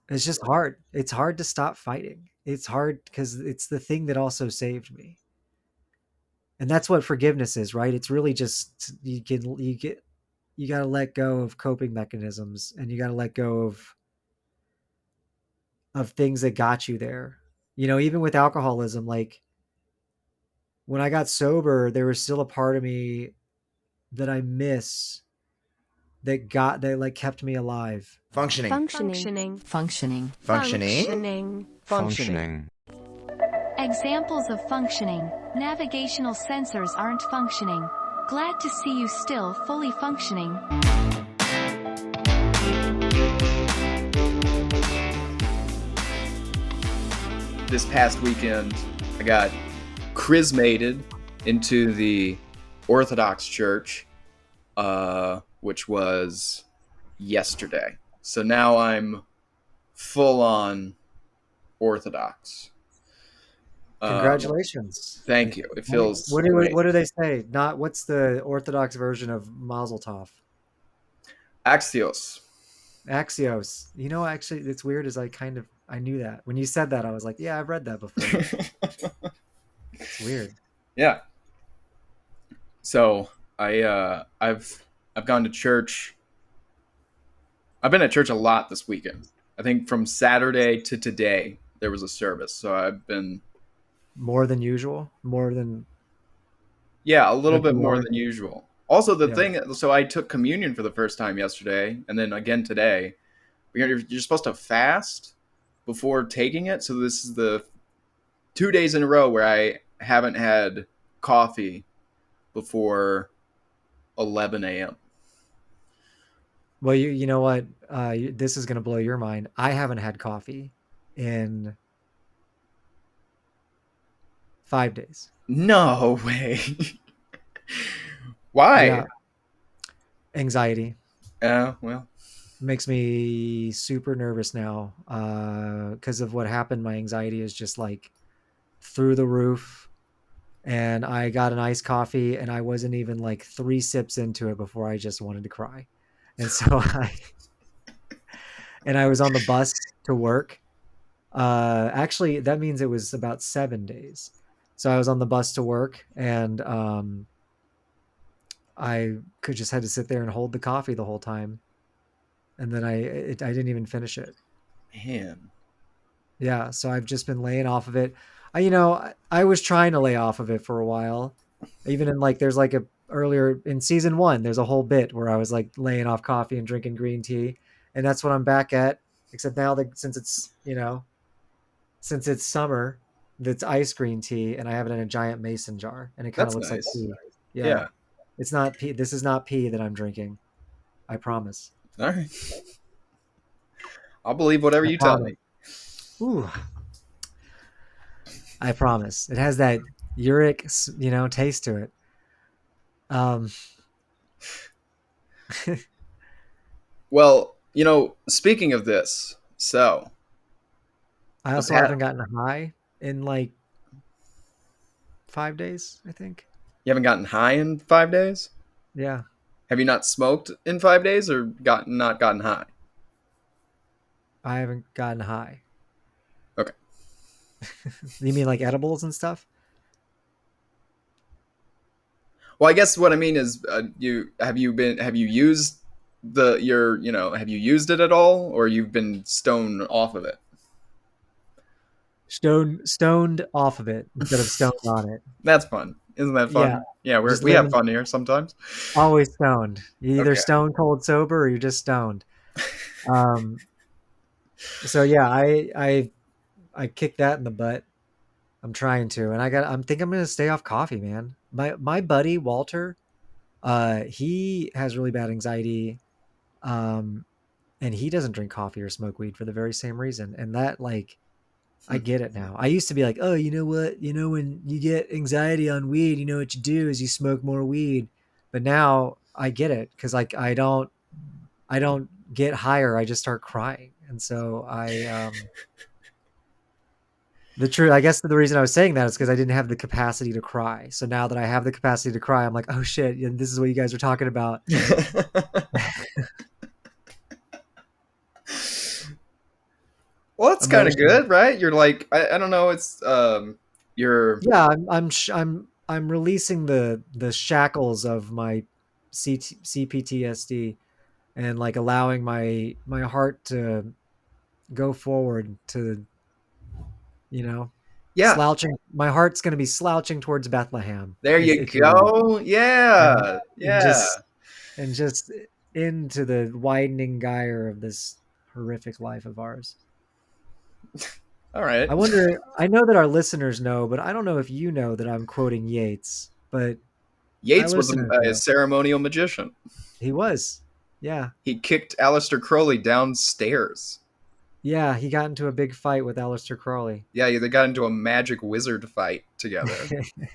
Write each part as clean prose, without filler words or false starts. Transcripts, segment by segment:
It's just hard. It's hard to stop fighting. It's hard because it's the thing that also saved me. And that's what forgiveness is, right? It's really just you got to let go of coping mechanisms, and you got to let go of things that got you there. Even with alcoholism, like when I got sober, there was still a part of me that I miss that like kept me alive. Functioning. Functioning. Functioning. Functioning. Functioning. Functioning. Examples of functioning. Navigational sensors aren't functioning. Glad to see you still fully functioning. This past weekend, I got chrismated into the Orthodox Church, which was yesterday. So now I'm full on Orthodox. Congratulations. Thank you. It feels What do they say? Not what's the Orthodox version of Mazel Tov? Axios. Axios. Actually, it's weird. I knew that when you said that. I was like, yeah, I've read that before. It's weird. Yeah. So I've gone to church. I've been at church a lot this weekend. I think from Saturday to today there was a service. So I've been more than usual. A little bit more than usual. Also, Yeah. so I took communion for the first time yesterday, and then again today. You're supposed to fast before taking it. So this is the 2 days in a row where I haven't had coffee before 11 a.m. Well, you know what? This is going to blow your mind. I haven't had coffee in 5 days. No way. Why? Yeah. Anxiety. Well. Makes me super nervous now because of what happened. My anxiety is just like through the roof. And I got an iced coffee, and I wasn't even like 3 sips into it before I just wanted to cry. And so I was on the bus to work. Actually, that means it was about 7 days. So I was on the bus to work, and I just had to sit there and hold the coffee the whole time. And then I didn't even finish it. Man. Yeah, so I've just been laying off of it. I was trying to lay off of it for a while. Even in there's like earlier in season 1, there's a whole bit where I was like laying off coffee and drinking green tea, and that's what I'm back at. Except now that since it's summer, that's iced green tea, and I have it in a giant mason jar, and it kind of looks nice. like tea. Yeah. It's not pee. This is not pee that I'm drinking. I promise. All right. I'll believe whatever you tell me. Ooh. I promise. It has that uric, taste to it. Well, speaking of this, so I also haven't gotten high in like 5 days, I think. You haven't gotten high in 5 days? Yeah. Have you not smoked in 5 days or not gotten high? I haven't gotten high. Okay. You mean like edibles and stuff? Well, I guess what I mean is, have you used have you used it at all, or you've been stoned off of it? Stoned off of it instead of stoned on it. That's fun. Isn't that fun? Yeah, we have fun here sometimes. Always stoned. You either stone cold sober or you're just stoned. So yeah, I kicked that in the butt. I'm trying to, and I think I'm gonna stay off coffee, man. My buddy Walter, he has really bad anxiety, and he doesn't drink coffee or smoke weed for the very same reason. And that I get it now. I used to be like, oh, you know what? When you get anxiety on weed, what you do is you smoke more weed. But now I get it because I don't get higher. I just start crying. And so I guess the reason I was saying that is because I didn't have the capacity to cry. So now that I have the capacity to cry, I'm like, oh shit, this is what you guys are talking about. Well, that's kind of emotion. good, right? You're like, I don't know. It's you're Yeah, I'm releasing the shackles of my CPTSD and like allowing my heart to go forward to, you know, yeah. slouching. My heart's going to be slouching towards Bethlehem, There you if you will, go. and Yeah, and yeah. just and just into the widening gyre of this horrific life of ours. All right. I wonder. I know that our listeners know, but I don't know if you know that I'm quoting Yeats. But our Yates was listeners a know ceremonial magician. he was. Yeah, He kicked Aleister Crowley downstairs. yeah. He got into a big fight with Aleister Crowley. Yeah, they got into a magic wizard fight together. I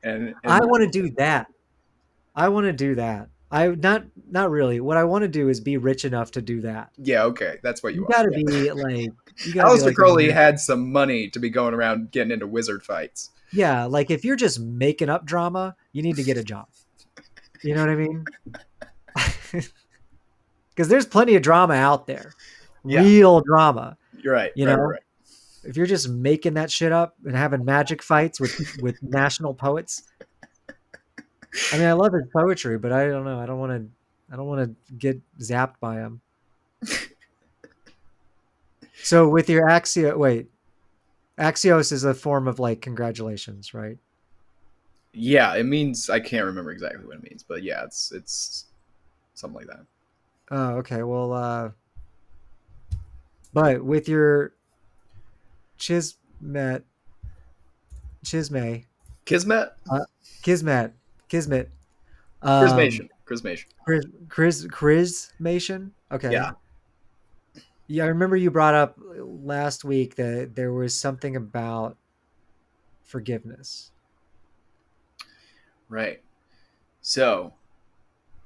And want to do that. I want to do that. I not really. What I want to do is be rich enough to do that. yeah, okay, that's what you You want. got to Yeah. be like you got to be Aleister like the Crowley had some money to be going around getting into wizard fights. yeah, like if you're just making up drama, you need to get a job. You know what I mean? Because there's plenty of drama out there, Yeah, real drama. you're right, You right, know, right. if you're just making that shit up and having magic fights with national poets. I mean, I love his poetry, but I don't know. I don't want to. I don't want to get zapped by him. So with your Axio, wait, Axios is a form of like congratulations, right? Yeah, it means I can't remember exactly what it means, but yeah, it's something like that. Oh, okay. Well, but with your Chismet, Chisme, Kismet, uh, Kismet, Kismet, Chrismation, Chrismation. Chrismation. Okay. Yeah, Yeah, I remember you brought up last week that there was something about forgiveness. right. So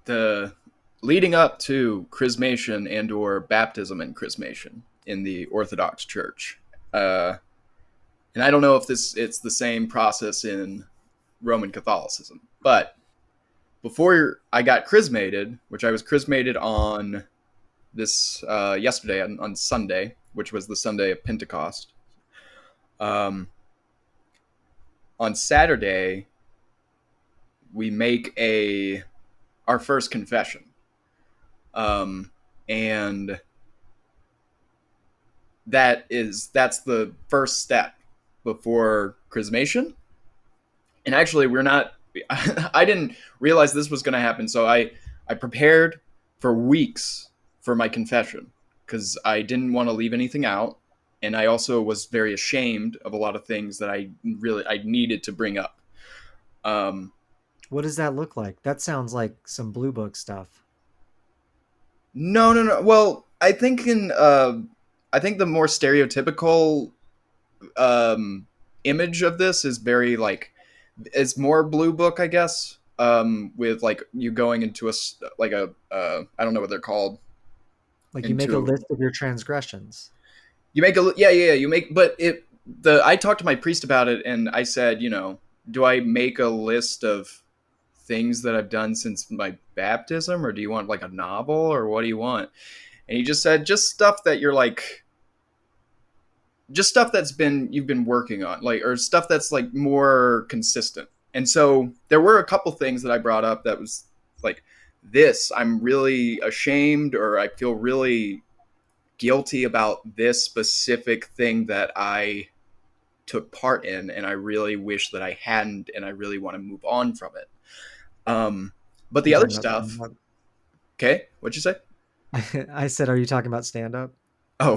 the leading up to chrismation and or baptism and chrismation in the Orthodox Church. Uh, and I don't know if it's the same process in Roman Catholicism, but before I got chrismated, which I was chrismated on this yesterday on Sunday, which was the Sunday of Pentecost. Um, on Saturday, we make our first confession, and that's the first step before chrismation. And actually, we're not. I didn't realize this was going to happen, so I prepared for weeks for my confession because I didn't want to leave anything out, and I also was very ashamed of a lot of things that I needed to bring up. Um, What does that look like? That sounds like some blue book stuff. no, no, no. Well, I think the more stereotypical image of this is very like it's more blue book, I guess. With like you going into like a I don't know what they're called Like you make a into list of your transgressions. you make a yeah you make but it the I talked to my priest about it and I said, do I make a list of things that I've done since my baptism, or do you want like a novel, or what do you want? And he just said just stuff that you're like just stuff that's been you've been working on, like, or stuff that's like more consistent. And so there were a couple things that I brought up that was like, this I'm really ashamed, or I feel really guilty about this specific thing that I took part in, and I really wish that I hadn't, and I really want to move on from it. But You the other talking about stuff, stand okay, what'd you say? up? I said, are you talking about stand up? Oh,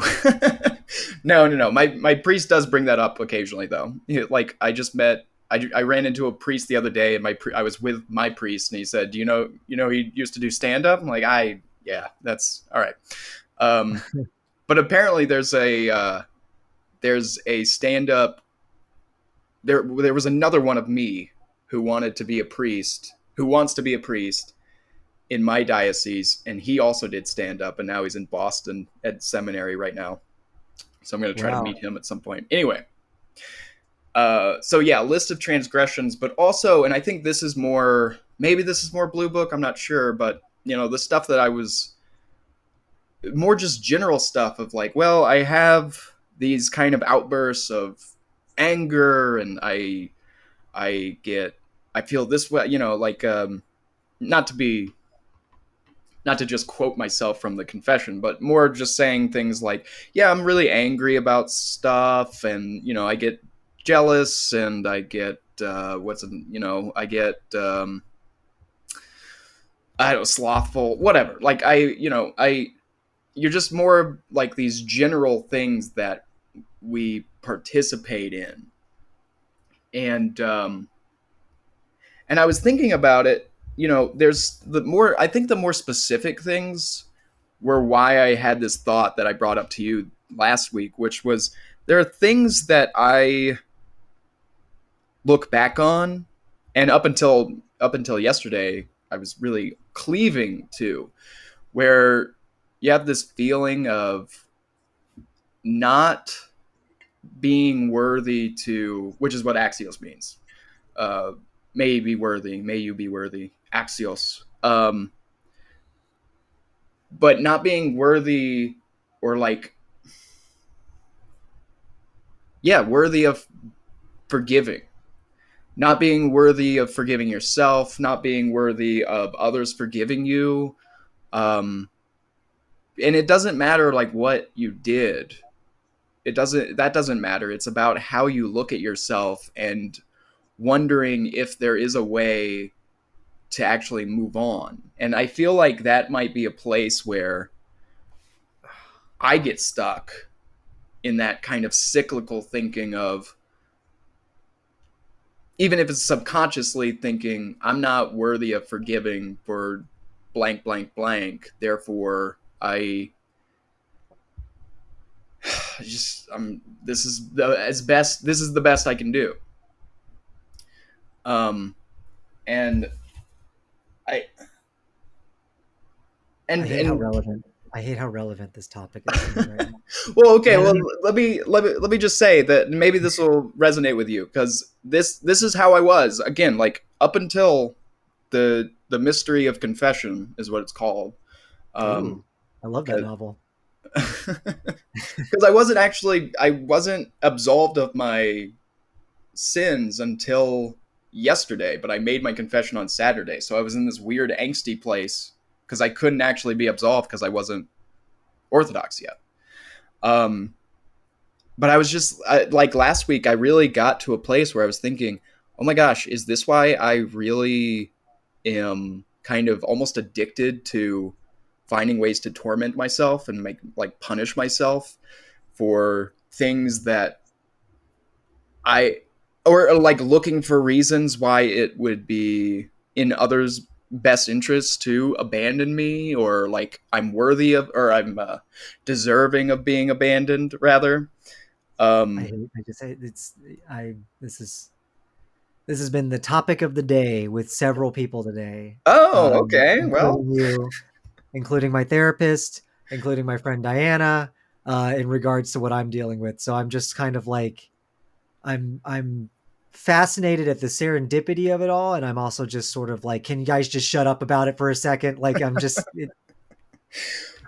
no, no, no. My priest does bring that up occasionally, though. Like I just met, I ran into a priest the other day, and I was with my priest, and he said, he used to do stand up. I'm like, yeah, that's all right. Um, but apparently there's a stand up. There was another one of me who wanted to be a priest, who wants to be a priest in my diocese, and he also did stand up, and now he's in Boston at seminary right now. So I'm going to try to Wow. meet him at some point. Anyway, so yeah, list of transgressions, but also, and I think maybe this is more blue book, I'm not sure, but the stuff that I was more just general stuff of like, well, I have these kind of outbursts of anger, and I get I feel this way, like not to be not to just quote myself from the confession, but more just saying things like, yeah, I'm really angry about stuff, and I get jealous, and I get I get I don't know, slothful, whatever. Like I you're just more like these general things that we participate in, and and I was thinking about it. There's the more I think the more specific things were why I had this thought that I brought up to you last week, which was there are things that I look back on, and up until yesterday, I was really cleaving to, where you have this feeling of not being worthy to, which is what axios means. Uh, may be worthy, may you be worthy, axios. But not being worthy, or like, yeah, worthy of forgiving, not being worthy of forgiving yourself, not being worthy of others forgiving you. Um, and it doesn't matter like what you did. That doesn't matter. It's about how you look at yourself and wondering if there is a way to actually move on. And I feel like that might be a place where I get stuck in that kind of cyclical thinking of, even if it's subconsciously thinking, I'm not worthy of forgiving for blank, blank, blank. Therefore, this is the best I can do. Um, and I, I and, hate how and relevant. I hate how relevant this topic is to me right now. well, okay. And I Well, mean, let me just say that maybe this will resonate with you, because this is how I was, again, like up until the mystery of confession is what it's called. Um, ooh, I love that novel. because I wasn't absolved of my sins until yesterday, but I made my confession on Saturday, so I was in this weird angsty place because I couldn't actually be absolved because I wasn't Orthodox yet. Um, but I was just like last week, I really got to a place where I was thinking, oh my gosh, is this why I really am kind of almost addicted to finding ways to torment myself and make like punish myself for things that I, or like looking for reasons why it would be in others' best interest to abandon me, or like I'm worthy of, or I'm deserving of being abandoned, rather. I Um, hate. I just say it's. I. This has been the topic of the day with several people today, oh, okay. Well, including you, including my therapist, including my friend Diana, in regards to what I'm dealing with. So I'm just kind of like, I'm fascinated at the serendipity of it all, and I'm also just sort of like, can you guys just shut up about it for a second? Like I'm just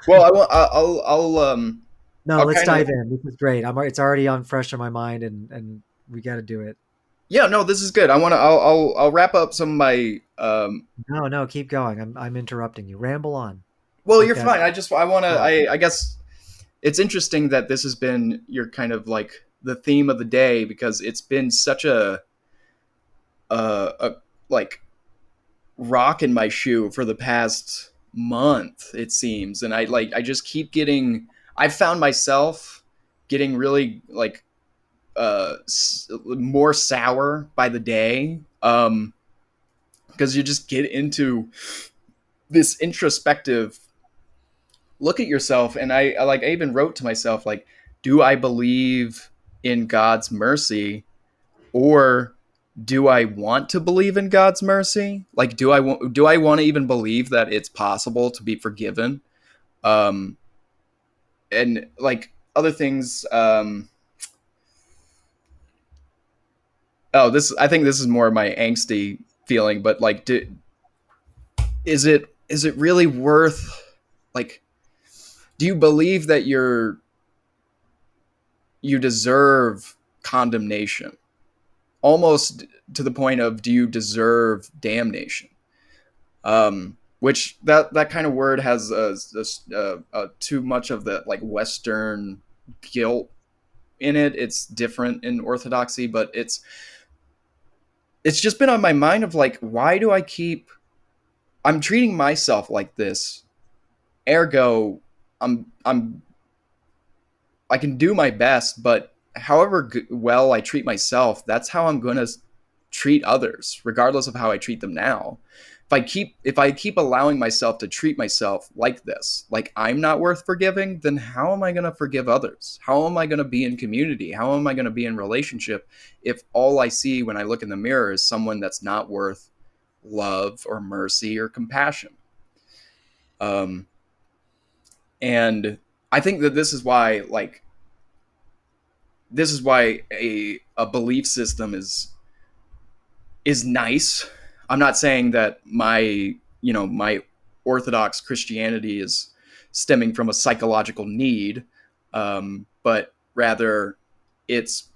well, I will. no. I'll Let's kind of. dive in. This is great. It's already on fresh on my mind, and we got to do it. Yeah, no, this is good. I want to. I'll wrap up some of my. No, no, keep going. I'm interrupting you. Ramble on. Well, Make you're that fine. I want to. talk. I guess it's interesting that this has been your kind of like the theme of the day, because it's been such a like rock in my shoe for the past month, it seems, and I just keep getting. I found myself getting really like more sour by the day, because you just get into this introspective look at yourself, and I even wrote to myself like, do I believe in God's mercy, or do I want to believe in God's mercy? Like, do I want to even believe that it's possible to be forgiven? Um, and like other things. Oh, this I think this is more my angsty feeling, but like, is it really worth like? Do you believe that you deserve condemnation? Almost to the point of, do you deserve damnation? Which that kind of word has too much of the like Western guilt in it. It's different in Orthodoxy, but it's just been on my mind of like, why do I keep? I'm treating myself like this. Ergo, I'm I can do my best, but however well I treat myself, that's how I'm going to treat others, regardless of how I treat them now. If I keep allowing myself to treat myself like this, like I'm not worth forgiving, then how am I going to forgive others? How am I going to be in community? How am I going to be in relationship if all I see when I look in the mirror is someone that's not worth love or mercy or compassion? Um, and I think that this is why a belief system is nice. I'm not saying that my Orthodox Christianity is stemming from a psychological need, but rather it's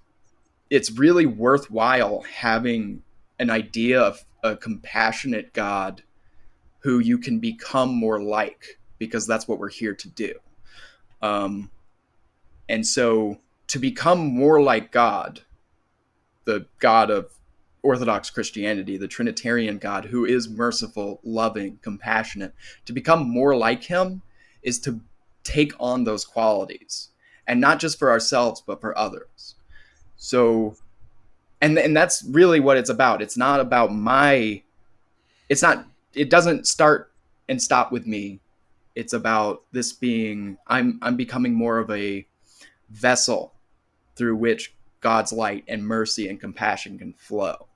it's really worthwhile having an idea of a compassionate God who you can become more like, because that's what we're here to do. Um, and so to become more like God, the God of Orthodox Christianity, the Trinitarian God who is merciful, loving, compassionate, to become more like him is to take on those qualities, and not just for ourselves, but for others. So, and that's really what it's about. It's not about it's not, it doesn't start and stop with me. It's about this being, I'm becoming more of a vessel through which God's light and mercy and compassion can flow.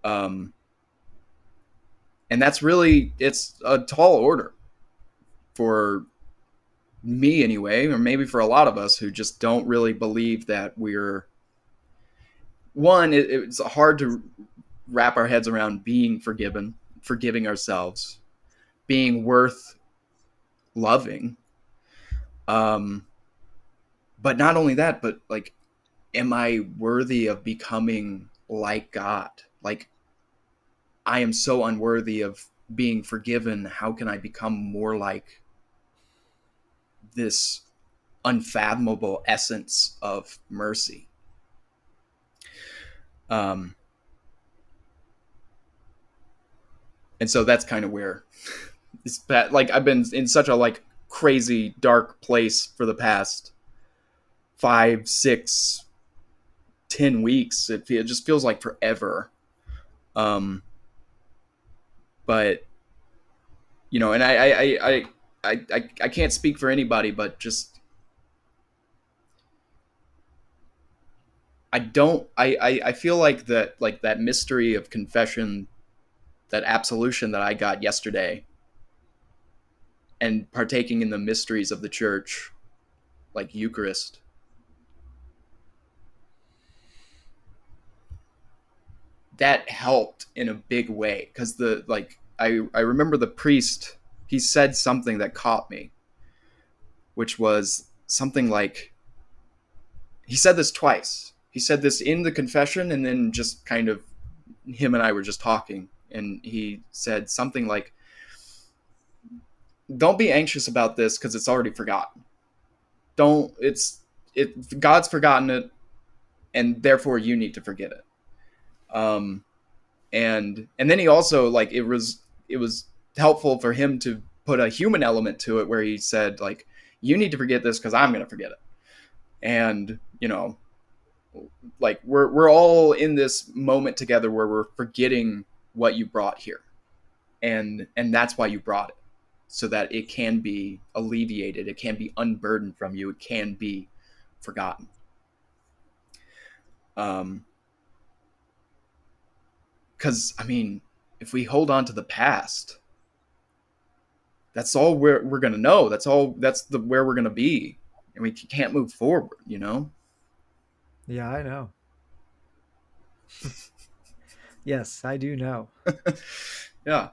Um, and that's really, it's a tall order for me anyway, or maybe for a lot of us who just don't really believe that we're one. It's hard to wrap our heads around being forgiven, forgiving ourselves, being worth loving. Um, but not only that, but like, am I worthy of becoming like God? Like, I am so unworthy of being forgiven. How can I become more like this unfathomable essence of mercy? Um, and so that's kind of where it's that, like, I've been in such a like crazy dark place for the past 5, 6, 10 weeks. It just feels like forever. Um, but and I can't speak for anybody, but just I don't I feel like that mystery of confession, that absolution that I got yesterday, and partaking in the mysteries of the church, like Eucharist, that helped in a big way, because I remember the priest, he said something that caught me, which was something like, he said this twice. He said this in the confession, and then just kind of him and I were just talking, and he said something like, "Don't be anxious about this because it's already forgotten. Don't it God's forgotten it, and therefore you need to forget it." Um, and then he also, like, it was helpful for him to put a human element to it, where he said, like, "You need to forget this because I'm gonna forget it." And like, we're all in this moment together where we're forgetting what you brought here, and that's why you brought it, so that it can be alleviated, it can be unburdened from you, it can be forgotten. um because I mean, if we hold on to the past, that's all we're gonna know. That's the where we're gonna be, and we can't move forward. Yeah, I know. Yes, I do know. Yeah.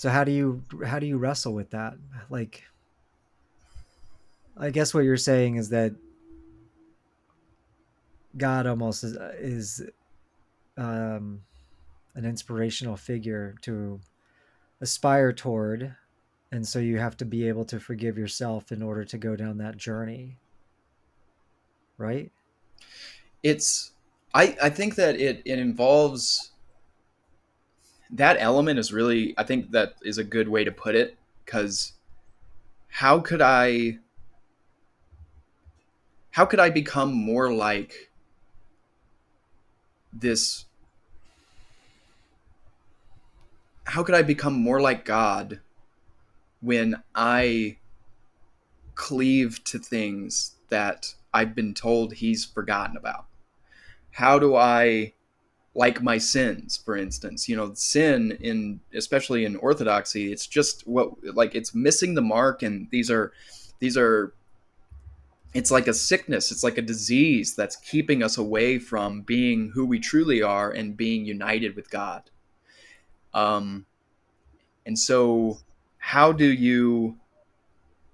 So how do you wrestle with that? Like, I guess what you're saying is that God almost is um, an inspirational figure to aspire toward, and so you have to be able to forgive yourself in order to go down that journey, right? It's I think that it involves that element is really, I think that is a good way to put it, because how could I how could I become more like this how could I become more like God when I cleave to things that I've been told he's forgotten about? How do I, like my sins, for instance, sin, in especially in orthodoxy, it's just what, like, it's missing the mark, and these are it's like a sickness, it's like a disease that's keeping us away from being who we truly are and being united with God. um and so how do you,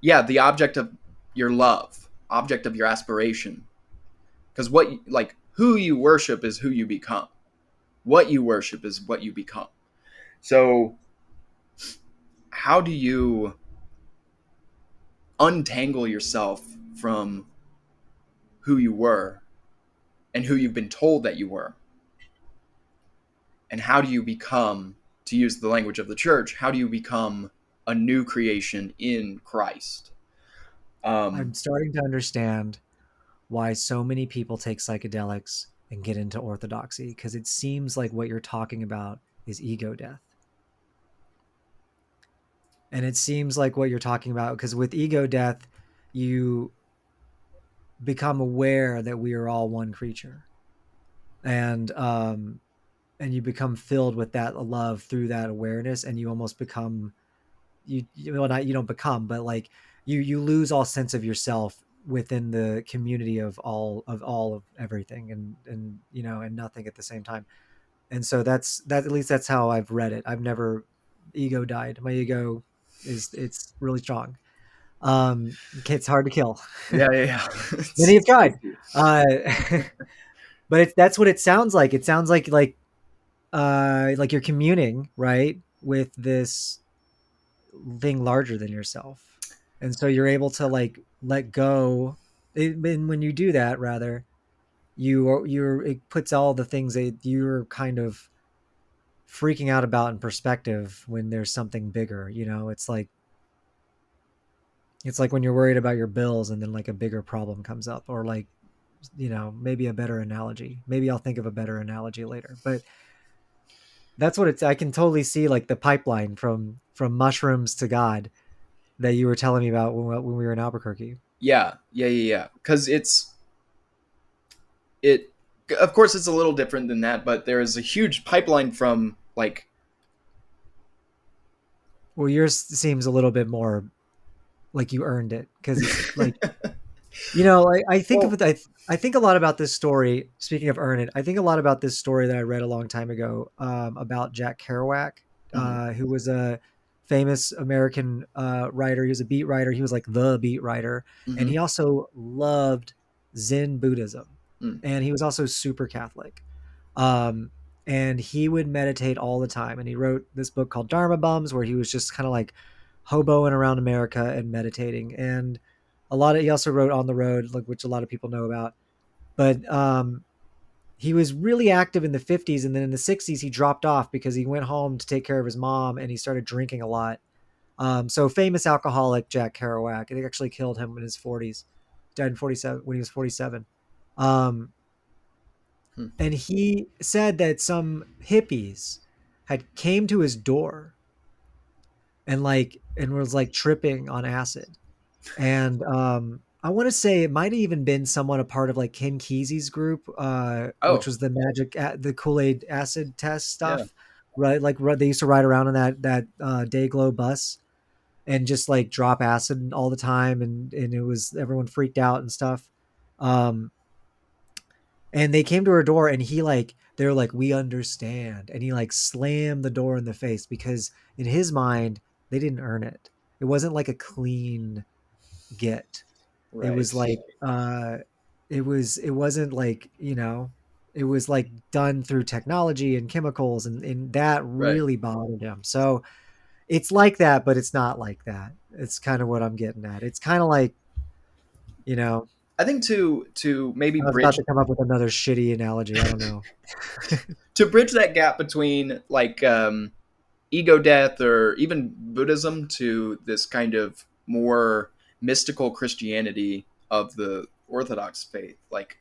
yeah, the object of your love, object of your aspiration, because like, who you worship is who you become, what you worship is what you become. So how do you untangle yourself from who you were and who you've been told that you were? And how do you become, to use the language of the church, how do you become a new creation in Christ? I'm Um, starting to understand why so many people take psychedelics and get into orthodoxy, because it seems like what you're talking about is ego death. And it seems like what you're talking about, because with ego death, you become aware that we are all one creature. And you become filled with that love through that awareness, and you almost become, well, not, you don't become, but like you lose all sense of yourself within the community of everything, and nothing at the same time. And so that, at least that's how I've read it. I've never ego died. My ego it's really strong. It's hard to kill. yeah, yeah, yeah. Many have It's tried. crazy. uh but that's what it sounds like. It sounds like you're communing, right, with this thing larger than yourself, and so you're able to like let go. And when you do that, rather, it puts all the things that you're kind of freaking out about in perspective when there's something bigger. It's like when you're worried about your bills and then like a bigger problem comes up, or like, maybe a better analogy. Maybe I'll think of a better analogy later, but that's what it's. I can totally see like the pipeline from mushrooms to God that you were telling me about when we were in Albuquerque. Yeah, yeah, yeah, yeah. Because it, of course, it's a little different than that, but there is a huge pipeline from, like, Well, yours seems a little bit more like you earned it, because it's like, I think of well, it. I think a lot about this story. Speaking of earn it, I think a lot about this story that I read a long time ago, about Jack Kerouac, mhm, who was a famous American writer. He was a beat writer. He was like the beat writer, and mhm, he also loved Zen Buddhism, mm, and he was also super Catholic. Um, and he would meditate all the time. And he wrote this book called Dharma Bums, where he was just kind of like hoboing around America and meditating. And he also wrote On the Road, like, which a lot of people know about. But he was really active in the 50s. And then in the 60s, he dropped off because he went home to take care of his mom and he started drinking a lot. So famous alcoholic Jack Kerouac, it actually killed him in his 40s, died in 47 when he was 47. Um, hmm. and he said that some hippies had came to his door and was like tripping on acid. And I want to say it might have even been someone a part of like Ken Kesey's group, which Oh, was the Kool-Aid acid test yeah. stuff, right? Like, they used to ride around in that Day Glow bus and just like drop acid all the time, and it was, everyone freaked out and stuff. Um, and they came to her door, and he like they're like, we understand. And he like slammed the door in the face because in his mind, they didn't earn it. It wasn't like a clean get. It Right. was like it wasn't like, it was like done through technology and chemicals, and that Right. really bothered him. So it's like that, but it's not like that. It's kind of what I'm getting at. It's kind of like, you know, I think to maybe I was about bridge to come up with another shitty analogy. I don't know. to bridge that gap between like ego death or even Buddhism to this kind of more mystical Christianity of the Orthodox faith. Like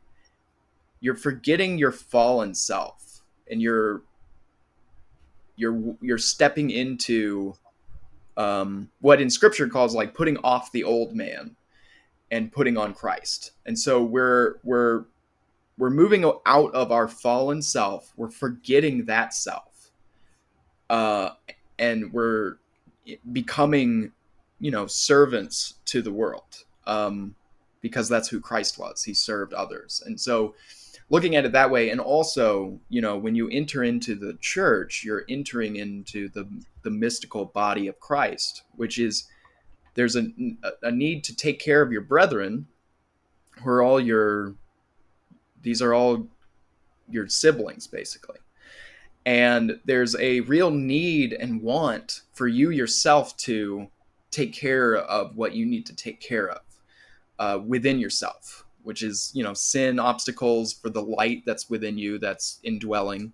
you're forgetting your fallen self and you're stepping into what in Scripture calls like putting off the old man and putting on Christ. And so we're moving out of our fallen self. We're forgetting that self, uh, and we're becoming, servants to the world, because that's who Christ was. He served others, and so looking at it that way, and also, when you enter into the church, you're entering into the mystical body of Christ, which is there's a need to take care of your brethren, who are all your these are all your siblings basically. And there's a real need and want for you yourself to take care of what you need to take care of, within yourself, which is, sin, obstacles for the light that's within you, that's indwelling,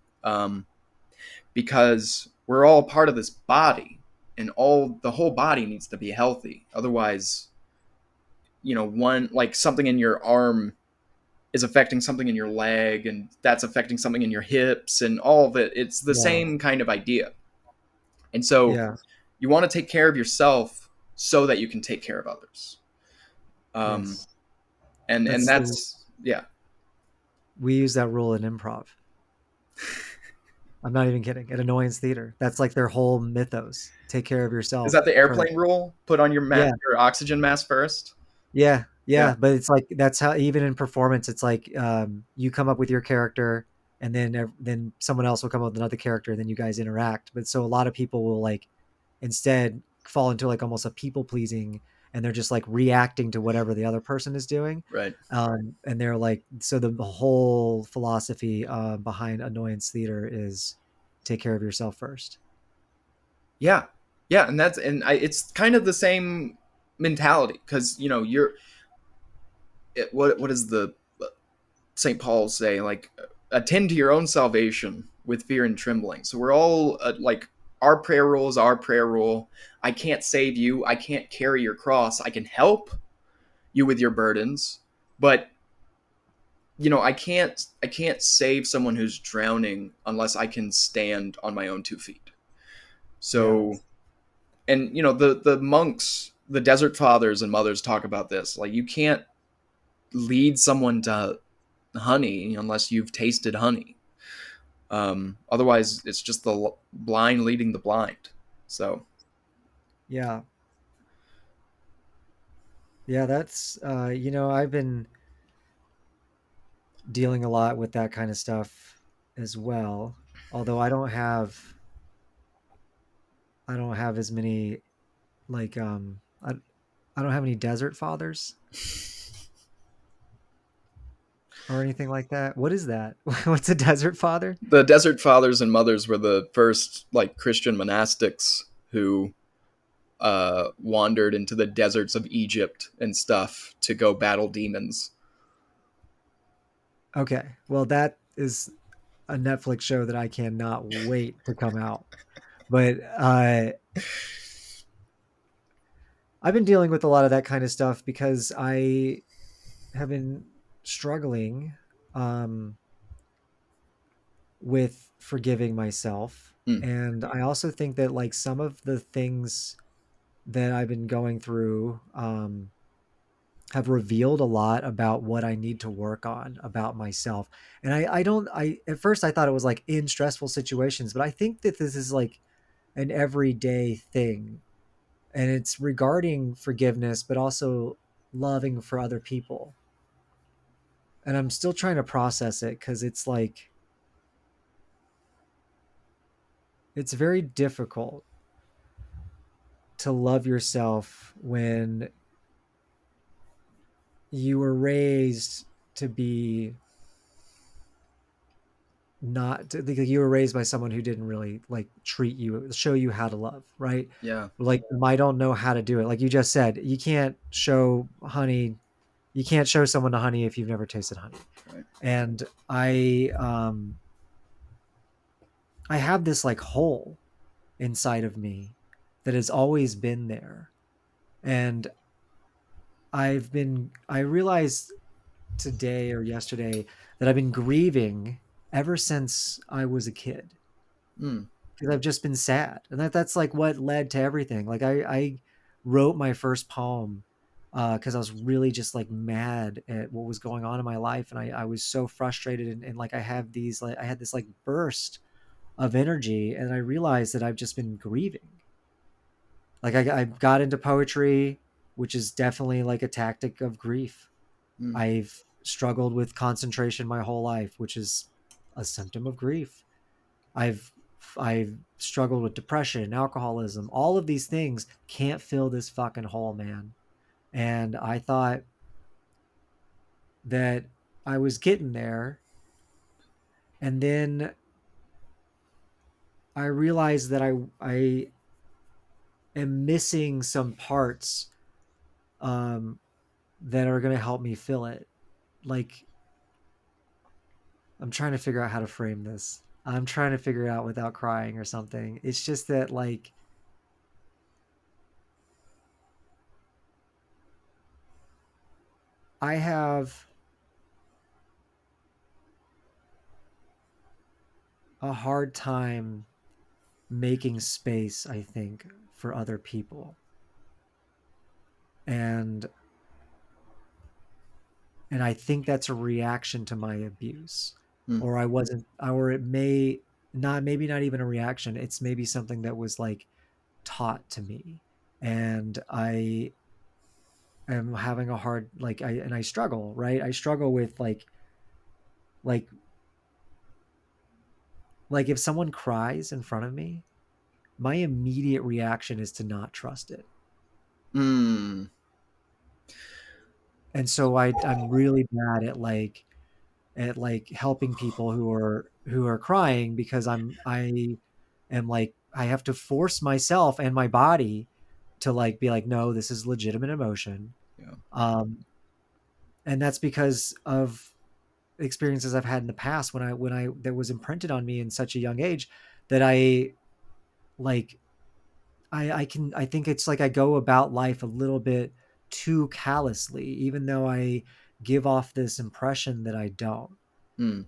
because we're all part of this body, and all the whole body needs to be healthy. Otherwise, one like something in your arm is affecting something in your leg, and that's affecting something in your hips, and all of it. It's the Yeah. same kind of idea. And so Yeah. you want to take care of yourself so that you can take care of others. Um, Yes. and That's the that's yeah. We use that rule in improv. I'm not even kidding. At Annoyance Theater, that's like their whole mythos. Take care of Is that yourself the first. airplane rule? Put on Yeah. your oxygen mask first. Yeah. Yeah. Yeah. But it's like that's how even in performance, it's like you come up with your character, and then someone else will come up with another character, and then you guys interact. But so a lot of people will like instead fall into like almost a people pleasing, and they're just like reacting to whatever the other person is doing. Right. And they're like, so the whole philosophy behind Annoyance Theater is take care of yourself first. Yeah. Yeah. It's kind of the same mentality, because what does the St. Paul say? Like, attend to your own salvation with fear and trembling. So we're all like, our prayer rule is our prayer rule. I can't save you. I can't carry your cross. I can help you with your burdens, but I can't save someone who's drowning unless I can stand on my own 2 feet. Yeah. So, and the monks, the desert fathers and mothers talk about this. Like, you can't lead someone to honey unless you've tasted honey. Otherwise, it's just the blind leading the blind. So, Yeah. Yeah. That's, I've been dealing a lot with that kind of stuff as well. Although I don't have as many, like, I don't have any desert fathers or anything like that. What is that? What's a desert father? the desert fathers and mothers were the first like Christian monastics who wandered into the deserts of Egypt and stuff to go battle demons. Okay. Well, that is a Netflix show that I cannot wait to come out. But I've been dealing with a lot of that kind of stuff because I have been struggling um, with forgiving myself. Mm. And I also think that like some of the things that I've been going through have revealed a lot about what I need to work on about myself. And I don't, I, at first I thought it was like in stressful situations, but I think that this is like an everyday thing. And it's regarding forgiveness, but also loving for other people. And I'm still trying to process it because it's like, it's very difficult to love yourself when you were raised to be not like you were raised by someone who didn't really like treat you, show you how to love, right? Yeah. Like I don't know how to do it. Like you just said, you can't show someone to honey if you've never tasted honey. Right. And I have this like hole inside of me that has always been there. And I realized today or yesterday that I've been grieving ever since I was a kid, Mm. because I've just been sad, and that's like what led to everything. Like I wrote my first poem because I was really just like mad at what was going on in my life, and I was so frustrated, and like I had this like burst of energy, and I realized that I've just been grieving. Like I got into poetry, which is definitely like a tactic of grief. Mm. I've struggled with concentration my whole life, which is a symptom of grief. I've I've struggled with depression, alcoholism, all of these things can't fill this fucking hole, man. And I thought that I was getting there, and then I realized that I am missing some parts um that are going to help me fill it. Like I'm trying to figure out how to frame this. I'm trying to figure it out without crying or something. It's just that like I have a hard time making space, I think, for other people. And I think that's a reaction to my abuse. Mm. Or I wasn't or it may not, maybe not even a reaction. It's maybe something that was like taught to me. And I am having a hard I struggle, right? I struggle with like like if someone cries in front of me, my immediate reaction is to not trust it. Mm. And so I'm really bad at like helping people who are crying, because I am like I have to force myself and my body to like be like, no, this is legitimate emotion. Yeah. Um and that's because of experiences I've had in the past when I that was imprinted on me in such a young age that like I think it's like I go about life a little bit too callously, even though I give off this impression that I don't. Mm.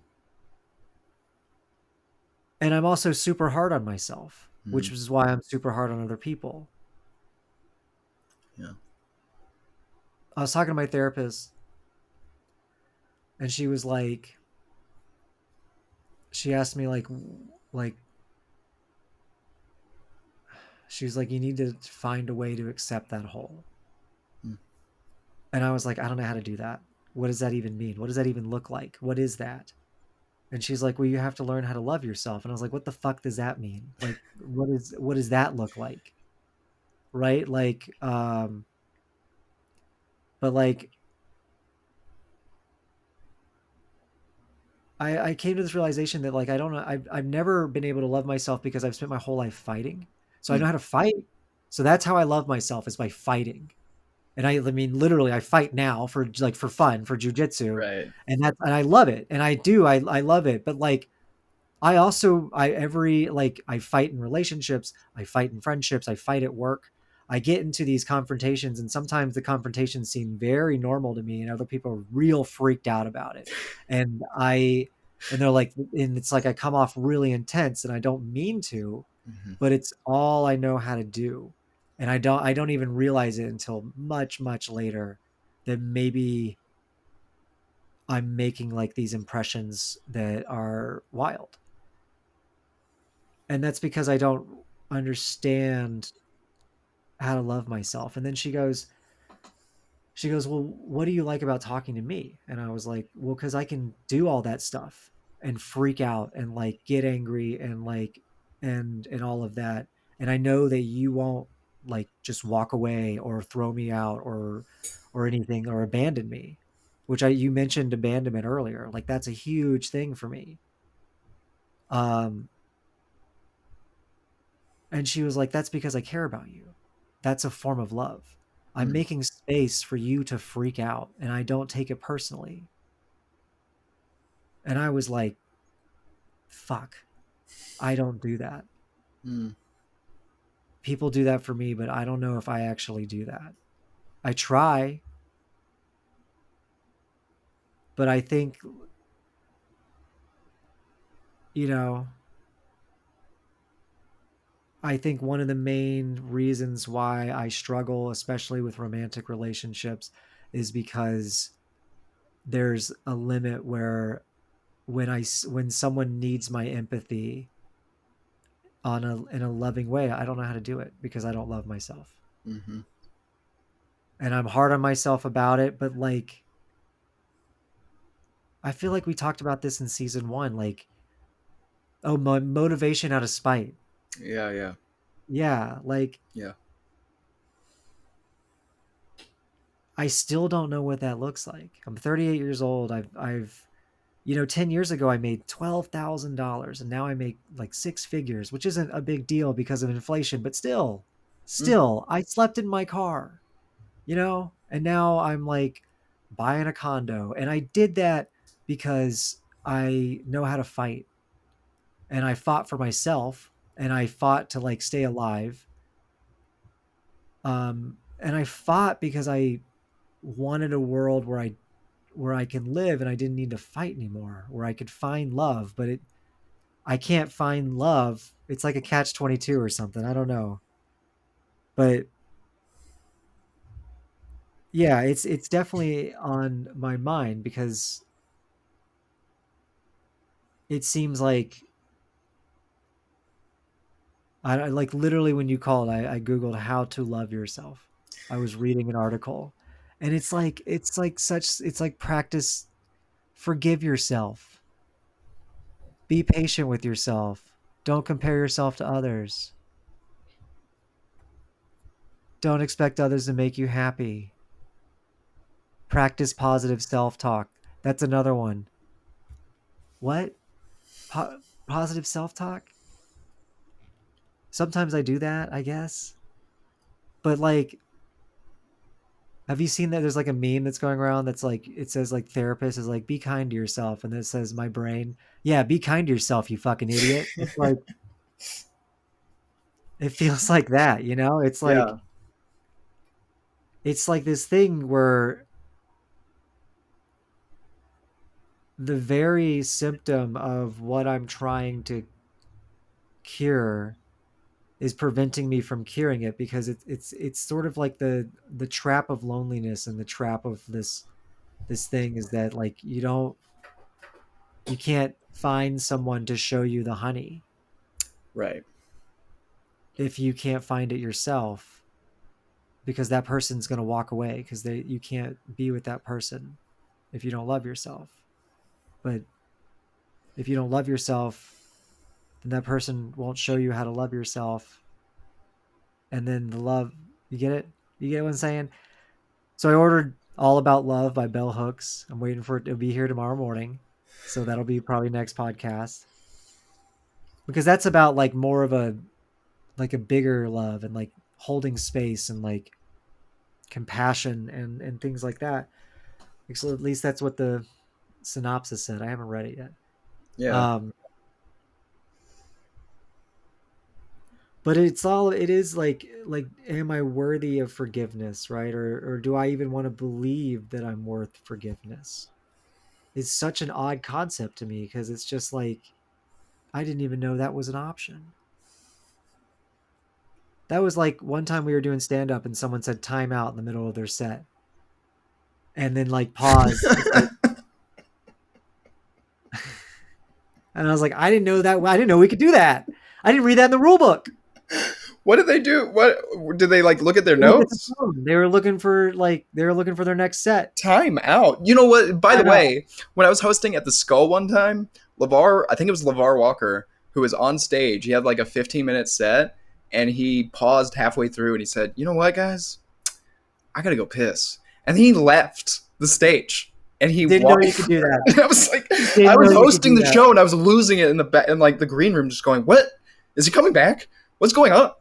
And I'm also super hard on myself, which Mm. is why I'm super hard on other people. Yeah. I was talking to my therapist, and she was like, she asked me like she was like, you need to find a way to accept that hole. Mm. And I was like, I don't know how to do that. What does that even mean? What does that even look like? What is that? And she's like, well, you have to learn how to love yourself. And I was like, what the fuck does that mean? Like, what does that look like? Right? Like, but like, I came to this realization that like, I don't know, I've never been able to love myself because I've spent my whole life fighting. So I know Mm. how to fight. So that's how I love myself, is by fighting. And I mean, literally, I fight now for like for fun, for jujitsu, Right. and I love it, and I love it. But like, I also I every like I fight in relationships, I fight in friendships, I fight at work. I get into these confrontations, and sometimes the confrontations seem very normal to me, and other people are real freaked out about it. And they're like, and it's like I come off really intense, and I don't mean to, Mm-hmm. but it's all I know how to do. And I don't even realize it until much later that maybe I'm making like these impressions that are wild. And that's because I don't understand how to love myself. And then she goes, well, what do you like about talking to me? And I was like, well, because I can do all that stuff and freak out and like get angry and like and all of that. And I know that you won't like just walk away or throw me out or anything or abandon me, which I you mentioned abandonment earlier. Like that's a huge thing for me. Um and she was like, that's because I care about you. That's a form of love. I'm Mm. making space for you to freak out and I don't take it personally. And I was like, fuck, I don't do that. Mm. People do that for me, but I don't know if I actually do that. I try, but I think, you know, I think one of the main reasons why I struggle, especially with romantic relationships, is because there's a limit where when someone needs my empathy on a in a loving way, I don't know how to do it because I don't love myself. Mm-hmm. And I'm hard on myself about it, but like I feel like we talked about this in season 1, like oh, motivation out of spite. Yeah, yeah, Yeah, like yeah. I still don't know what that looks like. I'm 38 years old. I've 10 years ago I made $12,000 and now I make like six figures, which isn't a big deal because of inflation, but still, Mm. still I slept in my car, and now I'm like buying a condo. And I did that because I know how to fight and I fought for myself and I fought to like stay alive. And I fought because I wanted a world where I can live and I didn't need to fight anymore, where I could find love, but I can't find love. It's like a catch 22 or something. I don't know. But yeah, it's definitely on my mind because it seems like I like literally when you called, I googled how to love yourself. I was reading an article and it's like practice forgive yourself. Be patient with yourself. Don't compare yourself to others. Don't expect others to make you happy. Practice positive self-talk. That's another one. What? Positive self-talk? Sometimes I do that, I guess. But like, have you seen that there's like a meme that's going around that's like it says like therapist is like be kind to yourself and then it says my brain, yeah, be kind to yourself, you fucking idiot. It's like it feels like that, you know? Yeah. It's like this thing where the very symptom of what I'm trying to cure is preventing me from curing it because it's sort of like the trap of loneliness and the trap of this thing is that like you can't find someone to show you the honey Right. if you can't find it yourself because that person's going to walk away because you can't be with that person if you don't love yourself. But if you don't love yourself, then that person won't show you how to love yourself. And then the love, you get it? You get what I'm saying? So I ordered All About Love by Bell Hooks. I'm waiting for it to be here tomorrow morning. So that'll be probably next podcast. Because that's about like more of a bigger love and like holding space and like compassion and things like that. So at least that's what the synopsis said. I haven't read it yet. Yeah. Um but it is like am I worthy of forgiveness, right? Or do I even want to believe that I'm worth forgiveness? It's such an odd concept to me because it's just like I didn't even know that was an option. That was like one time we were doing stand up and someone said time out in the middle of their set and then like paused. And I was like, I didn't know that. I didn't know we could do that. I didn't read that in the rule book. What did they do? What did they like? Look at their Look at the notes. phone. They were looking for their next set. Time out. You know what? By the Time out. way, when I was hosting at the Skull one time, LeVar, I think it was LeVar Walker, who was on stage. He had like a 15-minute set, and he paused halfway through and he said, "You know what, guys? I gotta go piss." And he left the stage and he Didn't know walked. you could do that. And I was like, I Didn't was know you could hosting do the that. show and I was losing it in the in like the green room, just going, "What is he coming back? What's going on?"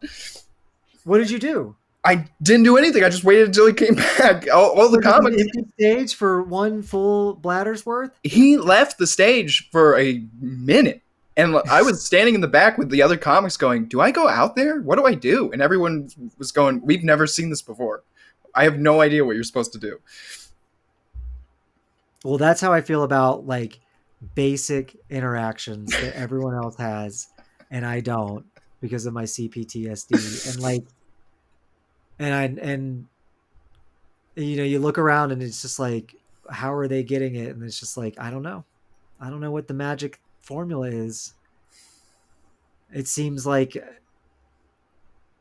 What did you do? I didn't do anything. I just waited until he came back. All the Was it an comics. empty stage for one full bladder's worth? He left the stage for a minute. And I was standing in the back with the other comics going, "Do I go out there? What do I do?" And everyone was going, "We've never seen this before. I have no idea what you're supposed to do." Well, that's how I feel about like basic interactions that everyone else has and I don't because of my CPTSD. And like and you know, you look around and it's just like how are they getting it? And it's just like I don't know. I don't know what the magic formula is. It seems like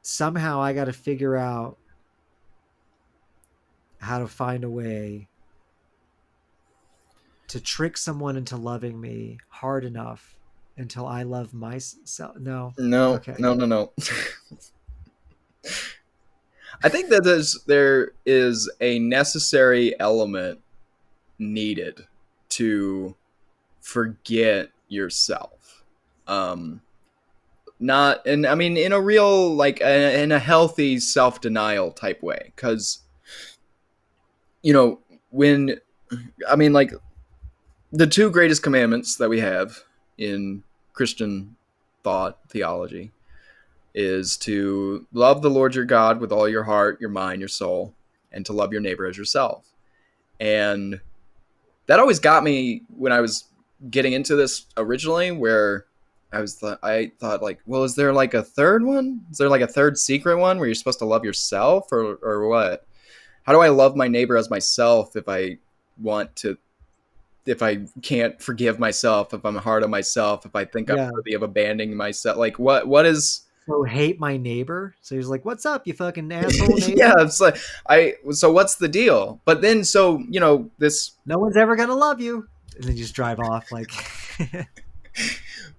somehow I got to figure out how to find a way to trick someone into loving me hard enough until I love myself. No. No, Okay. no, no, no. I think that there is a necessary element needed to forget yourself. Not, and I mean, in a real, like, in a healthy self denial type way. Because, you know, when, I mean, like, the two greatest commandments that we have in Christian thought, theology, is to love the Lord your God with all your heart, your mind, your soul, and to love your neighbor as yourself. And that always got me when I was getting into this originally, where I thought like, well, is there like a third one? Is there like a third secret one where you're supposed to love yourself, or what? How do I love my neighbor as myself if I can't forgive myself, if I'm hard on myself, if I think I'm Yeah. worthy of abandoning myself? Like what is So hate my neighbor. So he's like, "What's up, you fucking asshole yeah, neighbor? it's like so what's the deal? But then so, this No one's ever gonna love you." And then you just drive off like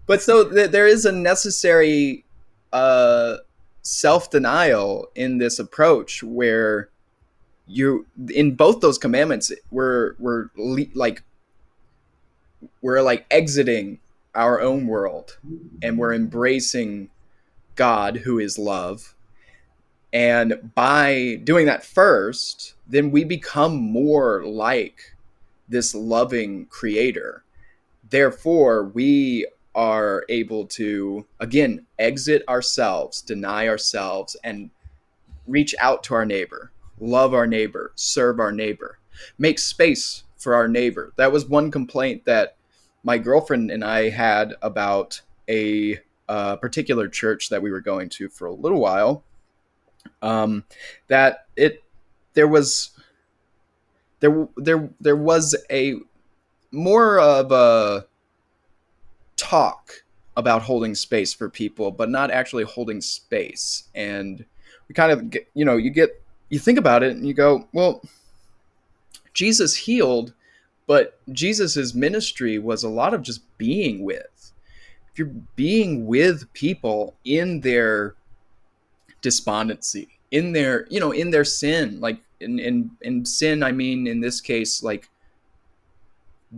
but so there is a necessary uh self-denial in this approach where you in both those commandments we're like exiting our own world and we're embracing God, who is love. And by doing that first, then we become more like this loving creator. Therefore, we are able to, again, exit ourselves, deny ourselves, and reach out to our neighbor, love our neighbor, serve our neighbor, make space for our neighbor. That was one complaint that my girlfriend and I had about a particular church that we were going to for a little while. That it there was there was a more of a talk about holding space for people, but not actually holding space. And we kind of get, you think about it and you go, well, Jesus healed, but Jesus's ministry was a lot of just being with. If you're being with people in their despondency, in their, in their sin, like in sin, I mean, in this case, like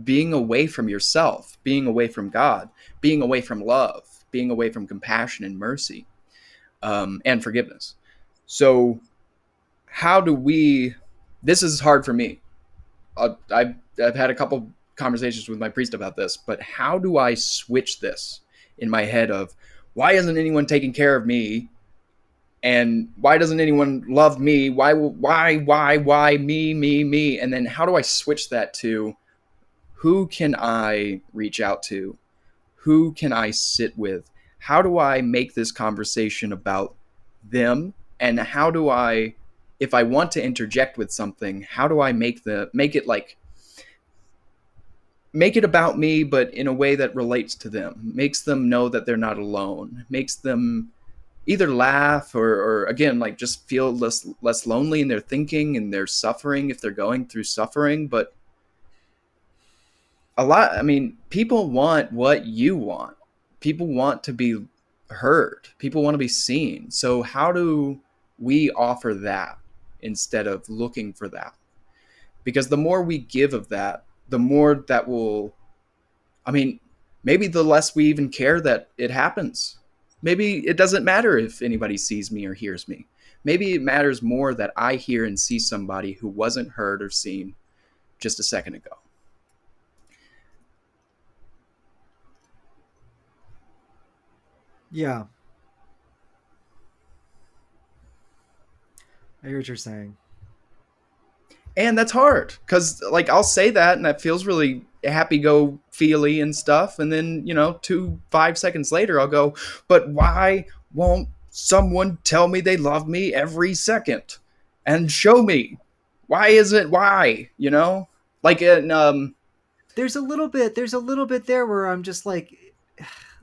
being away from yourself, being away from God, being away from love, being away from compassion and mercy, and forgiveness. So how do we, this is hard for me. I've had a couple conversations with my priest about this, but how do I switch this in my head of why isn't anyone taking care of me? And why doesn't anyone love me? Why, me? And then how do I switch that to who can I reach out to? Who can I sit with? How do I make this conversation about them? And how do I, if I want to interject with something, how do I make it about me, but in a way that relates to them, makes them know that they're not alone, makes them either laugh or again, like just feel less lonely in their thinking and their suffering if they're going through suffering. But people want what you want. people want to be heard, people want to be seen. So how do we offer that instead of looking for that? Because the more we give of that, the more that will, I mean, maybe the less we even care that it happens. Maybe it doesn't matter if anybody sees me or hears me. Maybe it matters more that I hear and see somebody who wasn't heard or seen just a second ago. Yeah, I hear what you're saying. And that's hard because, like, I'll say that and that feels really happy go feely and stuff. And then, 5 seconds later, I'll go, but why won't someone tell me they love me every second and show me? Why isn't why? Like There's a little bit there where I'm just like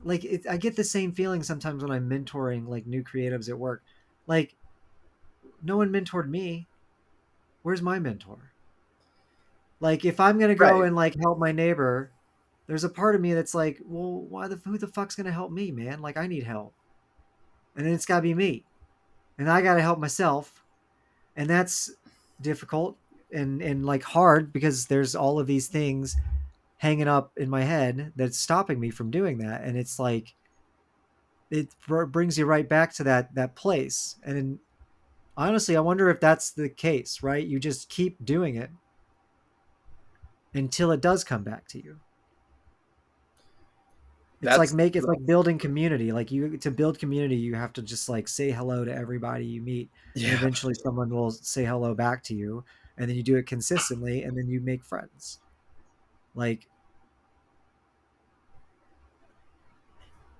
I get the same feeling sometimes when I'm mentoring like new creatives at work. Like no one mentored me. Where's my mentor? Like if I'm gonna go right. and like help my neighbor, there's a part of me that's like, well, who the fuck's gonna help me, man? Like I need help, and then it's gotta be me, and I gotta help myself, and that's difficult and like hard because there's all of these things hanging up in my head that's stopping me from doing that, and it's like brings you right back to that place. And honestly, I wonder if that's the case, right? You just keep doing it until it does come back to you. That's It's like building community. Like you to build community, you have to just like say hello to everybody you meet, and yeah. eventually someone will say hello back to you, and then you do it consistently, and then you make friends. Like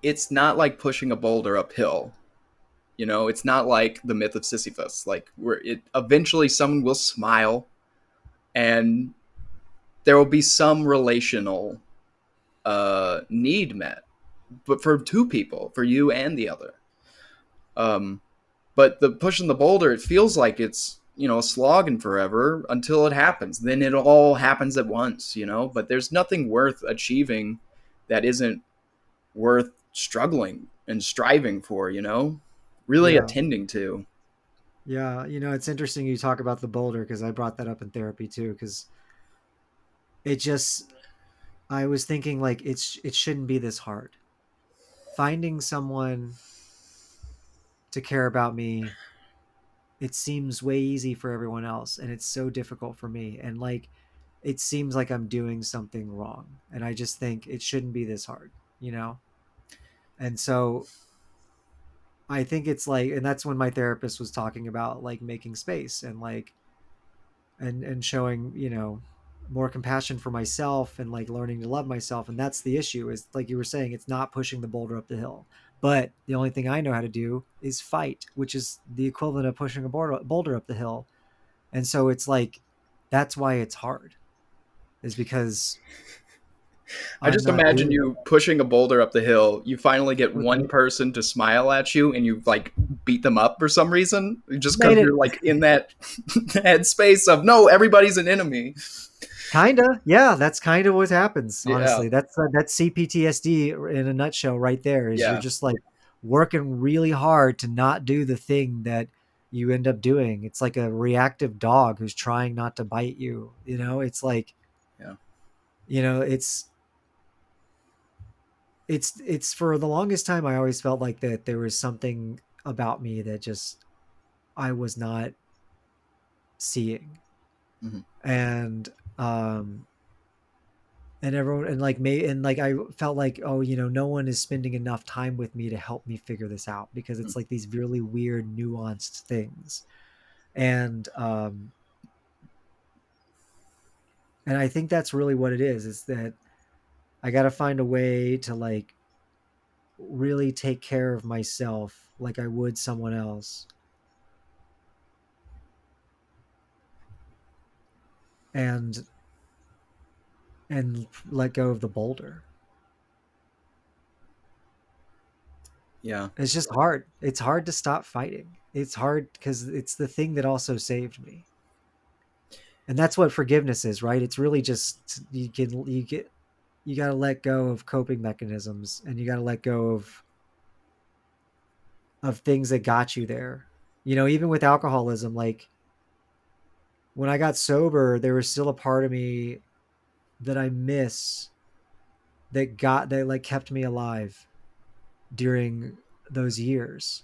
It's not like pushing a boulder uphill. It's not like the myth of Sisyphus, like where it eventually someone will smile and there will be some relational need met, but for two people, for you and the other. Um, but the pushing the boulder, it feels like it's slogging forever until it happens. Then it all happens at once. But there's nothing worth achieving that isn't worth struggling and striving for. Really yeah, attending to. yeah. It's interesting you talk about the boulder because I brought that up in therapy too. Because it just I was thinking like it shouldn't be this hard. Finding someone to care about me, it seems way easy for everyone else, and it's so difficult for me. And like it seems like I'm doing something wrong, and I just think it shouldn't be this hard, you know? And so I think it's like, and that's when my therapist was talking about like making space and like and showing more compassion for myself and like learning to love myself. And that's the issue, is like you were saying, it's not pushing the boulder up the hill, but the only thing I know how to do is fight, which is the equivalent of pushing a boulder up the hill. And so it's like that's why it's hard, is because I I'm just not imagine doing you pushing a boulder up the hill. You finally get it. one person to smile at you, and you like beat them up for some reason, just because Made it. you're like in that headspace of no, everybody's an enemy. Kinda, yeah. That's kind of what happens. Yeah, Honestly, that's CPTSD in a nutshell, right there. Is you're yeah, just like working really hard to not do the thing that you end up doing. It's like a reactive dog who's trying not to bite you. It's like yeah. you know, it's it's for the longest time I always felt like that there was something about me that just I was not seeing, Hmm. and and everyone and like me and like I felt like, oh, no one is spending enough time with me to help me figure this out, because it's like these really weird nuanced things. And um and I think that's really what it is that I got to find a way to like really take care of myself like I would someone else, and let go of the boulder. Yeah. It's just hard. It's hard to stop fighting. It's hard because it's the thing that also saved me. And that's what forgiveness is, right? It's really just you got to let go of coping mechanisms, and you got to let go of things that got you there. You know, even with alcoholism, like when I got sober, there was still a part of me that I miss that like kept me alive during those years,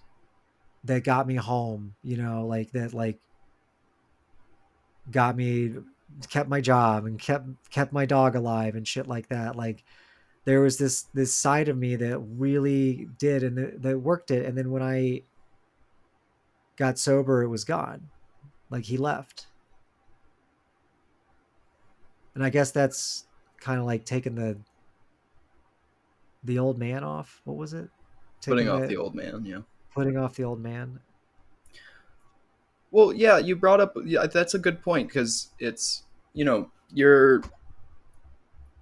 that got me home, you know, like that like got me, kept my job and kept my dog alive and shit like that. Like there was this side of me that really did, and that worked it. And then when I got sober, it was gone. Like he left. And I guess that's kind of like taking the old man off. What was it? Putting Taking off the the old man, yeah. Putting off the old man. Well, yeah, you brought up, yeah, that's a good point because it's, you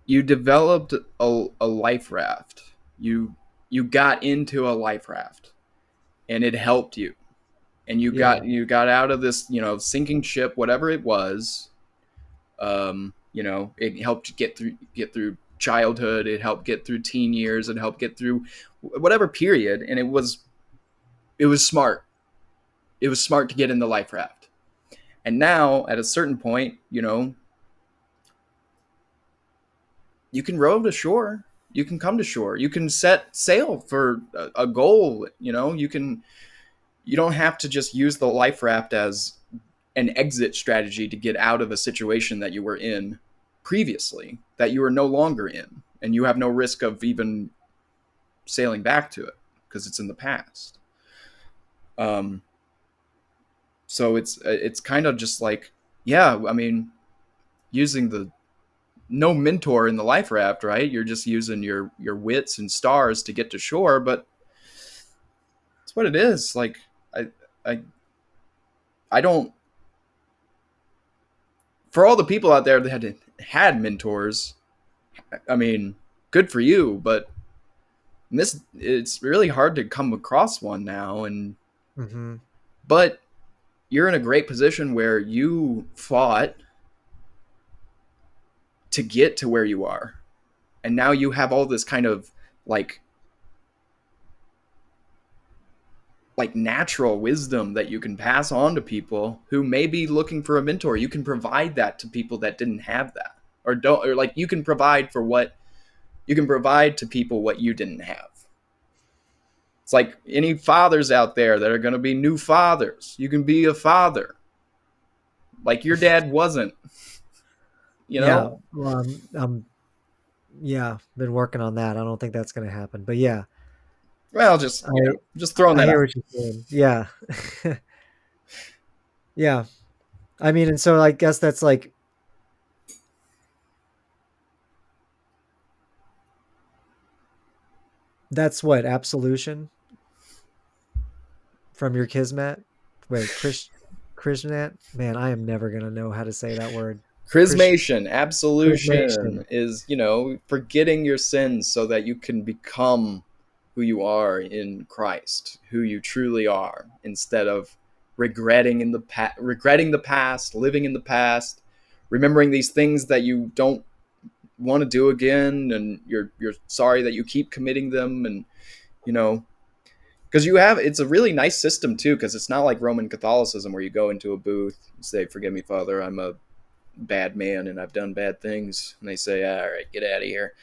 developed a life raft. You got into a life raft and it helped you. And Yeah. you got out of this, sinking ship, whatever it was. It helped get through childhood, it helped get through teen years, it helped get through whatever period, and it was smart. It was smart to get in the life raft. And now at a certain point, you can row to shore. You can come to shore. You can set sail for a goal. You don't have to just use the life raft as an exit strategy to get out of a situation that you were in previously, that you are no longer in, and you have no risk of even sailing back to it because it's in the past. Um, so it's kind of just like, yeah, I mean, using the no mentor in the life raft, right? You're just using your wits and stars to get to shore, but it's what it is. Like I I I don't, for all the people out there that had mentors, I mean, good for you, but it's really hard to come across one now. And Mm-hmm. but you're in a great position where you fought to get to where you are, and now you have all this kind of like natural wisdom that you can pass on to people who may be looking for a mentor. You can provide that to people that didn't have that, or don't, or like you can provide to people what you didn't have. It's like any fathers out there that are going to be new fathers. You can be a father like your dad wasn't, you Yeah. know? Well, yeah, been working on that. I don't think that's going to happen, but yeah, Well, just, I just throwing I that hear out. what you're saying. Yeah. Yeah. I mean, and so I guess that's like, that's what absolution from your kismet. Wait, Krishnat? Man, I am never going to know how to say that word. Krish Chrismation, absolution Krishnation. is, forgetting your sins so that you can become who you are in Christ, who you truly are, instead of regretting the past, living in the past, remembering these things that you don't want to do again, and you're sorry that you keep committing them. And you know because it's a really nice system too, because it's not like Roman Catholicism where you go into a booth, you say, "Forgive me, Father, I'm a bad man and I've done bad things," and they say, "All right, get out of here,"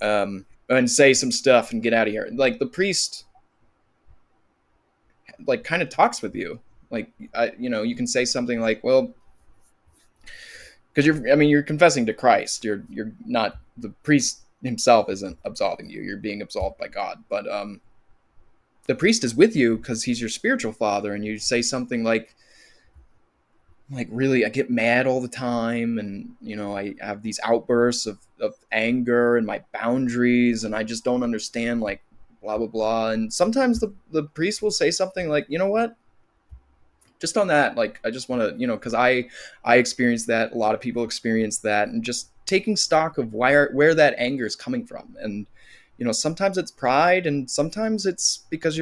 and say some stuff and get out of here. Like the priest, like kind of talks with you. Like you can say something like, "Well," because you're confessing to Christ. You're not, the priest himself isn't absolving you. You're being absolved by God, but the priest is with you because he's your spiritual father, and you say something like really, I get mad all the time, and I have these outbursts of anger and my boundaries, and I just don't understand, like, blah blah blah. And sometimes the priest will say something like, "You know what, just on that, like, I just want to, because I experienced that, a lot of people experience that, and just taking stock of where that anger is coming from." And sometimes it's pride, and sometimes it's because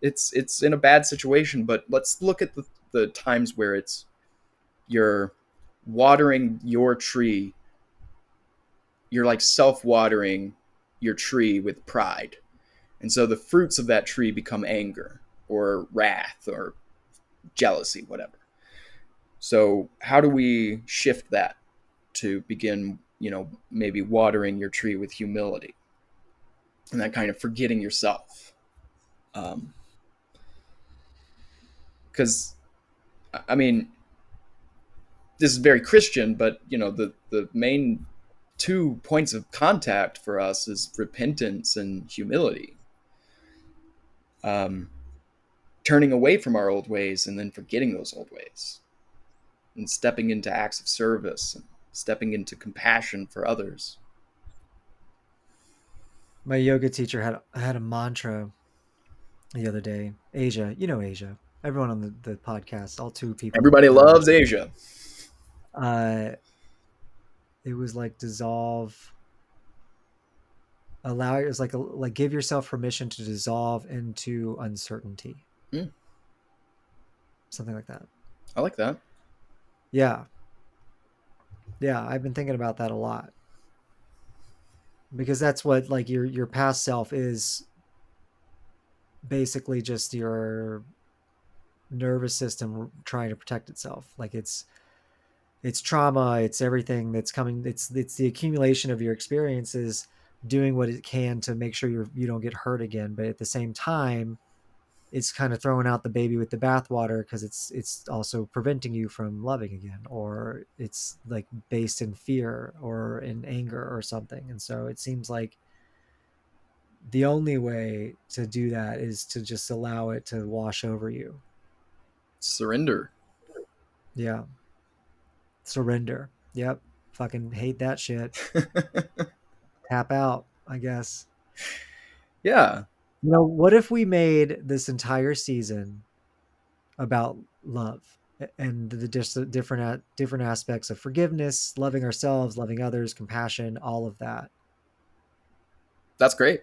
it's in a bad situation. But let's look at the times where you're watering your tree you're like self-watering your tree with pride. And so the fruits of that tree become anger or wrath or jealousy, whatever. So how do we shift that to begin, maybe watering your tree with humility and that kind of forgetting yourself? Because, I mean, this is very Christian, but the main 2 points of contact for us is repentance and humility. Um, Turning away from our old ways and then forgetting those old ways and stepping into acts of service and stepping into compassion for others. My yoga teacher had a mantra the other day. Asia, Asia. Everyone on the podcast, all two people Everybody know loves Asia. Asia. It was like dissolve, allow it was like give yourself permission to dissolve into uncertainty. Mm, Something like that. I like that. Yeah. Yeah, I've been thinking about that a lot. Because that's what like your past self is basically just your nervous system trying to protect itself. Like it's trauma, it's everything that's coming, it's the accumulation of your experiences doing what it can to make sure you don't get hurt again, but at the same time it's kind of throwing out the baby with the bathwater because it's also preventing you from loving again, or it's like based in fear or in anger or something. And so it seems like the only way to do that is to just allow it to wash over you. Surrender. Yeah. Surrender. Yep. Fucking hate that shit. Tap out, I guess. Yeah. What if we made this entire season about love and the just different aspects of forgiveness, loving ourselves, loving others, compassion, all of that. That's great.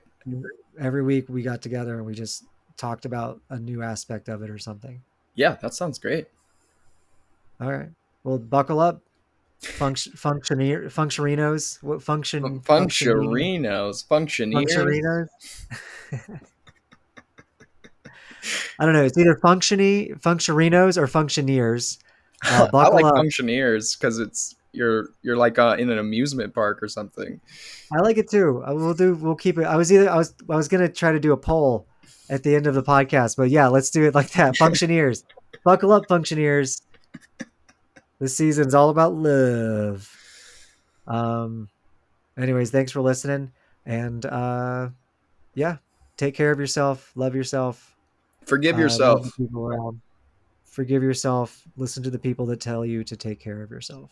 Every week we got together and we just talked about a new aspect of it or something. Yeah, that sounds great. All right. Well, buckle up. Functionerinos. What Functioneers. Functioneers. functionerinos? I don't know. It's either functionerinos or functioneers. I Buckle like up. functioneers because it's you're like in an amusement park or something. I like it too. We'll keep it. I was gonna try to do a poll at the end of the podcast, but yeah, let's do it like that. Functioneers. Buckle up, functioneers. This season's all about love. Um anyways, thanks for listening. And yeah, take care of yourself, love yourself, Forgive love the yourself. people around. Forgive yourself. Listen to the people that tell you to take care of yourself.